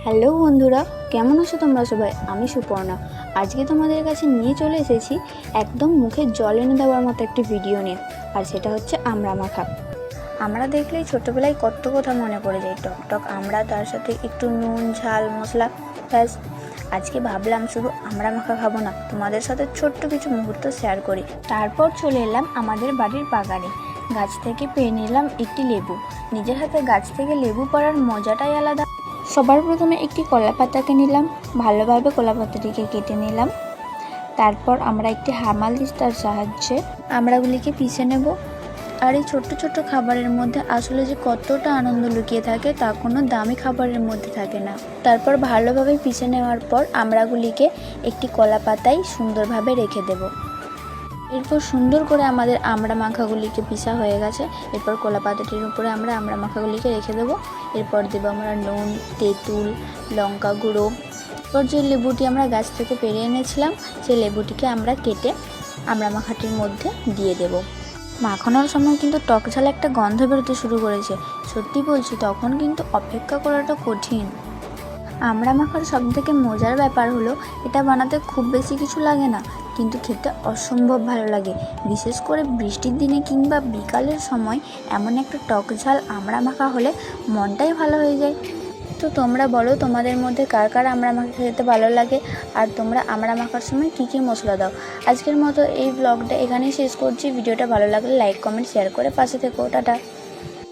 Hello বন্ধুরা, কেমন আছো তোমরা সবাই? আমি সুপর্ণা। আজকে তোমাদের কাছে নিয়ে চলে এসেছি একদম মুখে জল এনে দেওয়ার মতো একটি ভিডিও নিয়ে। আর সেটা হচ্ছে আমড়া মাখা। আমরা দেখলেই ছোটোবেলায় কত কথা মনে পড়ে যায়। টক টক আমড়া, তার সাথে একটু নুন ঝাল মশলা, ব্যাস। আজকে ভাবলাম শুধু আমড়া মাখা খাবো না, তোমাদের সাথে ছোট্ট কিছু মুহূর্ত শেয়ার করি। তারপর চলে এলাম আমাদের বাড়ির বাগানে। গাছ থেকে পেয়ে নিলাম একটি লেবু। নিজের হাতে গাছ থেকে লেবু পাড়ার মজাটাই আলাদা। সবার প্রথমে একটি কলা পাতাকে নিলাম, ভালোভাবে কলা পাতাটিকে কেটে নিলাম। তারপর আমরা একটি হামাল দিস্তার সাহায্যে আমড়াগুলিকে পিষে নেব। আর এই ছোট্ট ছোট্ট খাবারের মধ্যে আসলে যে কতটা আনন্দ লুকিয়ে থাকে তা কোনো দামি খাবারের মধ্যে থাকে না। তারপর ভালোভাবে পিষে নেওয়ার পর আমড়াগুলিকে একটি কলা পাতায় সুন্দরভাবে রেখে দেব। এরপর সুন্দর করে আমাদের আমড়া মাখাগুলিকে পিষা হয়ে গেছে। এরপর কলা পাতাটির উপরে আমরা আমড়া মাখাগুলিকে রেখে দেবো। এরপর দেবো আমরা নুন, তেঁতুল, লঙ্কা গুঁড়ো। এরপর যে লেবুটি আমরা গাছ থেকে পেরে এনেছিলাম, সেই লেবুটিকে আমরা কেটে আমড়া মাখাটির মধ্যে দিয়ে দেব। মাখানোর সময় কিন্তু টক ঝাল একটা গন্ধ বেরোতে শুরু করেছে। সত্যি বলছি, তখন কিন্তু অপেক্ষা করাটা কঠিন। আমড়া মাখার সবথেকে মজার ব্যাপার হলো এটা বানাতে খুব বেশি কিছু লাগে না, কিন্তু খেতে অসম্ভব ভালো লাগে। বিশেষ করে বৃষ্টির দিনে কিংবা বিকালের সময় এমন একটা টক ঝাল আমড়া মাখা হলে মনটাই ভালো হয়ে যায়। তো তোমরা বলো, তোমাদের মধ্যে কার কার আমড়া মাখা খেতে ভালো লাগে, আর তোমরা আমড়া মাখার সময় কী কী মশলা দাও। আজকের মতো এই ব্লগটা এখানেই শেষ করছি। ভিডিওটা ভালো লাগলে লাইক, কমেন্ট, শেয়ার করে পাশে থেকো। টাটা।